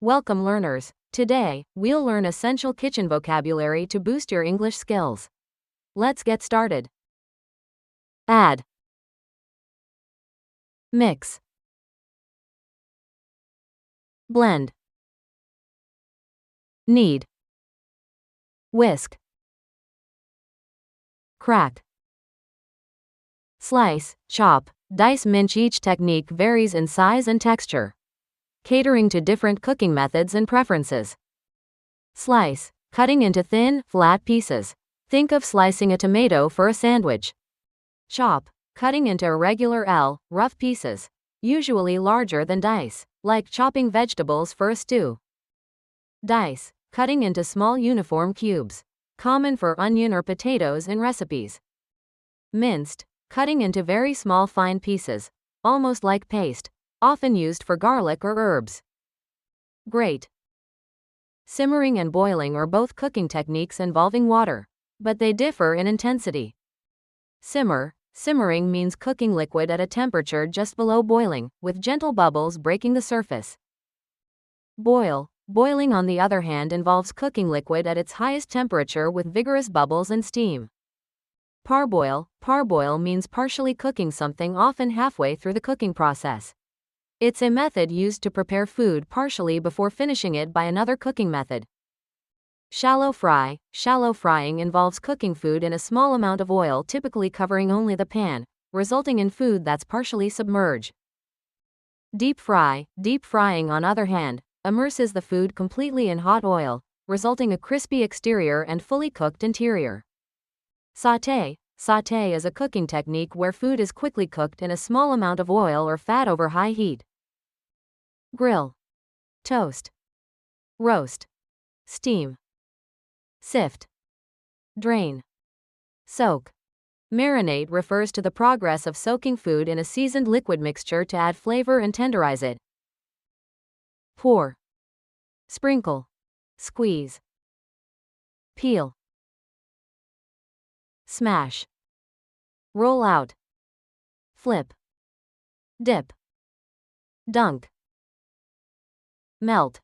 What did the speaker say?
Welcome learners. Today, we'll learn essential kitchen vocabulary to boost your English skills. Let's get started. Add, mix, blend, knead, whisk, crack, slice, chop, dice, mince. Each technique varies in size and texture, catering to different cooking methods and preferences. Slice, cutting into thin, flat pieces. Think of slicing a tomato for a sandwich. Chop, cutting into irregular L, rough pieces, usually larger than dice, like chopping vegetables for a stew. Dice, cutting into small uniform cubes, common for onion or potatoes in recipes. Minced, cutting into very small fine pieces, almost like paste, often used for garlic or herbs. Grate. Simmering and boiling are both cooking techniques involving water, but they differ in intensity. Simmering means cooking liquid at a temperature just below boiling, with gentle bubbles breaking the surface. Boiling on the other hand involves cooking liquid at its highest temperature with vigorous bubbles and steam. Parboil means partially cooking something, often halfway through the cooking process. It's a method used to prepare food partially before finishing it by another cooking method. Shallow frying involves cooking food in a small amount of oil, typically covering only the pan, resulting in food that's partially submerged. Deep frying on other hand, immerses the food completely in hot oil, resulting a crispy exterior and fully cooked interior. Sauté is a cooking technique where food is quickly cooked in a small amount of oil or fat over high heat. Grill, toast, roast, steam, sift, drain, soak. Marinate refers to the progress of soaking food in a seasoned liquid mixture to add flavor and tenderize it. Pour, sprinkle, squeeze, peel, smash, roll out, flip, dip, dunk, melt.